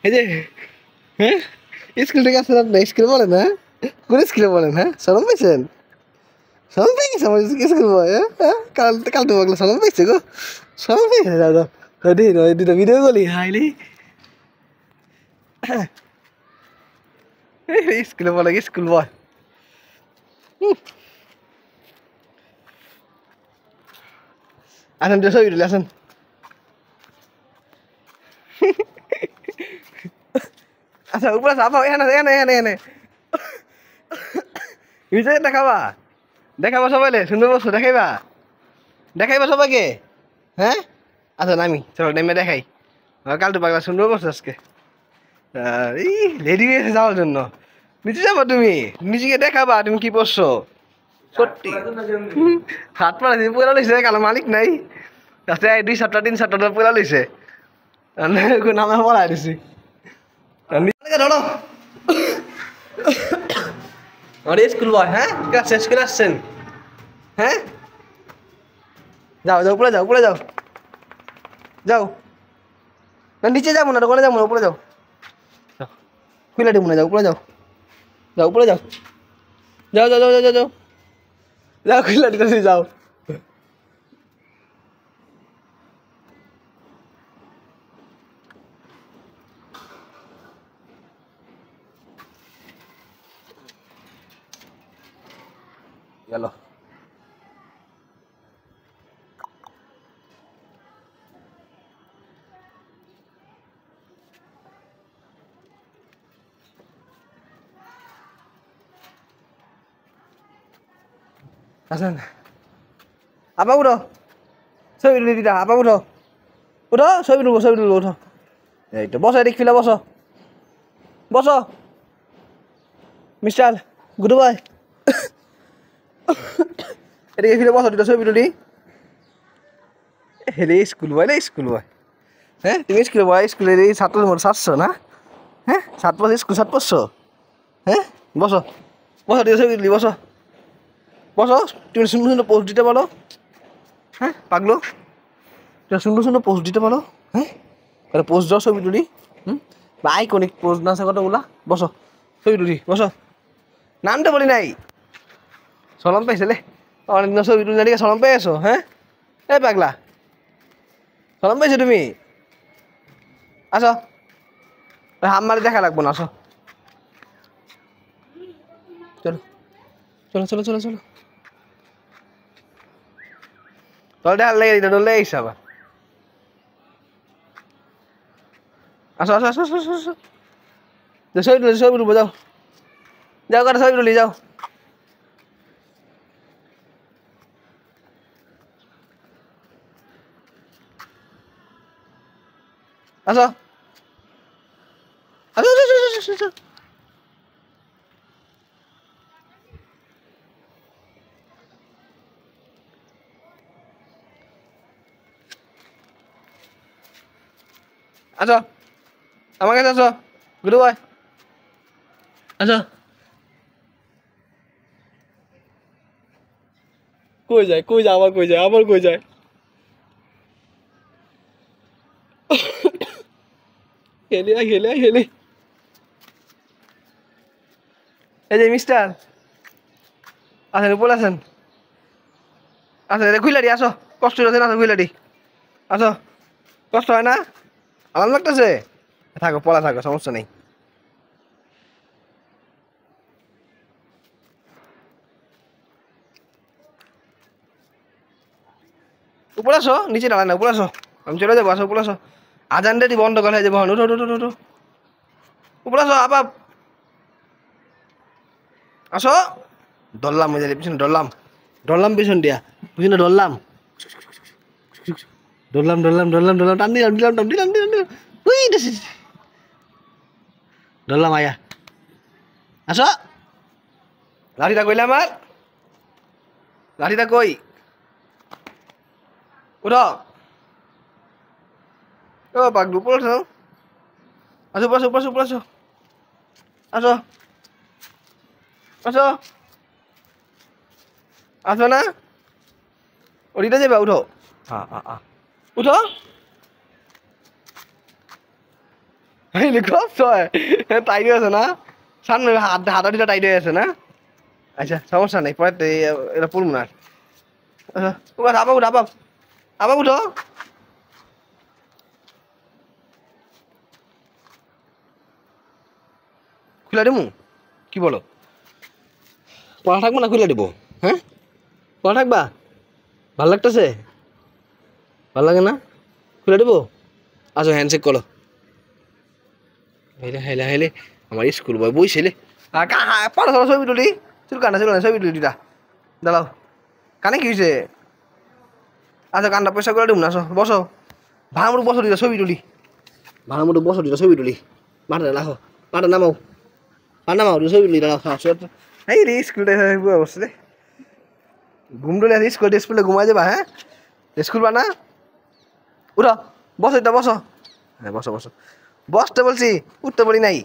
এই যে হ্যাঁ স্কুল থেকে আসেন আপনি স্কুল বলেন হ্যাঁ কোন স্কুলে বলেন হ্যাঁ শরম পেয়েছেন শরম পেয়ে গেছে আমার স্কুল বয় হ্যাঁ কাল তো বললো শরম পেয়েছে গো শরম পেয়েছে দাদা দুটো ভিডিও বলি হাইলি স্কুলে বলে স্কুল বয় আসেন ছবি তুলি আসেন আচ্ছা উপরে আসো এখানে এখানে এখানে এখানে নিচে দেখাবা দেখাবা সবাইলে সুন্দর বস্তু দেখাইবা দেখাইবা সবাইকে হ্যাঁ আচ্ছা নামি চলো নেমে দেখাই কালটু পাগলা সুন্দর বস্তু আজকে রেডি হয়েছে যাওয়ার জন্য নিচে যাবো তুমি নিজেকে দেখাবা তুমি কি পড়ছো সত্যি হাত পা পয়লা লইছে কালো মালিক নাই তাতে 2 সপ্তাহ 3 সপ্তাহ পয়লা লইছে নামে পড়াই দিছি ধরো আরে স্কুল বয় হ্যাঁ ক্লাস শেষ করে আসছেন হ্যাঁ যাও যাও উপরে যাও উপরে যাও যাও না নিচে যাবো না দোকানে যাবো না উপরে যাও খুলে দেবো না যাও উপরে যাও যাও উপরে যাও যাও যাও যাও যাও যাও যাও খুলে দিতেছি যাও গেল আসেন আপা উঠো ছবি তুলি দিদা আপা উঠো উঠো ছবি তুলবো উঠো এই তো বসো এদিক ফিলে বসো বসো মিস্টার গুড বাই এদিকে ফিরে বসো দুটো ছবি তুলি হেরে স্কুল বয় না স্কুল বয় হ্যাঁ তুমি স্কুলে বয় স্কুলের এই ছাত্রের মধ্যে ছাড়ছো না হ্যাঁ 7 বছর স্কুল 7 পড়ছো হ্যাঁ বসো বসো দুটো ছবি তুলি বসো বসো তুমি সুন্দর সুন্দর পোস্ট দিতে পারো হ্যাঁ পাগলো তুমি সুন্দর সুন্দর পোস্ট দিতে পারো হ্যাঁ তাহলে পোস্ট দাও ছবি তুলি বা আইকনিক পোস্ট না আছে কতগুলা বসো ছবি তুলি বসো নামটা বলি নাই সরম পাইছিলে অনেকদিন ছবি তুলি না সরম পেয়ে আছো হ্যাঁ এই পাগলা সরম পাইছো তুমি আসো হাম মারি দেখা লাগবো না আসো চলো চলো চলো চলো চলো দলটা হাল লেগে দিতে দল লেগে গেছে আবার আসো আসো আসো আসো আসো ছবি তুলবো যাও যাও কাটা ছবি তুলি যাও আসো আসো আসো আসো আসো আসো আমার কাছে আসো গুরু ভাই আসো কই যায় আবার কই যায় খেলি এই যে মিস্টার আসেন উপরে আসেন খুইলাড়ি আসো কষ্ট হচ্ছে না খুইলাড়ি আসো কষ্ট হয় না আরাম লাগতেছে থাকো পড়া থাকো সমস্যা নেই উপরে আসো নিচে দাঁড়ায় না উপরে আসো আমি চলে যাবো আসো উপরে আসো আজান রেডি বন্ধ করা হয়ে যাবো উঠো উঠো উঠো উঠো উপরে আসো আপাপ আসো ধরলাম ওই যে পিছনে ধরলাম পিছন দিয়া পিছনে ধরলাম টান দিলাম ধরলাম আয়া আসো লাঠিটা কইলে আমার লাঠিটা কই উঠো ও পাগলু উপরে আসো উপরে আসো আসো আসো আসো না ওদিকে যাবে উঠো উঠো এই কষ্ট হয় টাইট হয়ে আছে না সামনে হাতাটিটা টাইট হয়ে আছে না আচ্ছা সমস্যা নেই পরে এটা পড়বো না আবার উঠো আবার উঠো খুলে দেবো কি বলো পড়া থাকবো না খুলে দেবো হ্যাঁ পড়া থাকবা ভাল লাগতেছে ভাল লাগে না খুলে দেবো আসো হ্যান্ডশেক করো হেলে হেলে হেলে আমার স্কুল বয় বইছিলে পড়াশোনা ছবি তুলি চুলকানা ছবি তুলি দিটা দাঁড়াও কানে কি হয়েছে আচ্ছা কান্না পয়সা করে দেবো না আসো বসো ভাড়া মতো বসো দিটা ছবি তুলি ভাড়া মতো বসো দিটা ছবি তুলি মাঠে রাখো মাঠে নামাও নামাও ছবি তুলি দাঁড়াও এই রে স্কুলটা বসলে ঘুম টুলে আসি স্কুলে ঘুমাই যাবা হ্যাঁ স্কুল বানা উঠো বসো এটা বসো হ্যাঁ বসো বসতে বলছি উঠতে বলি নাই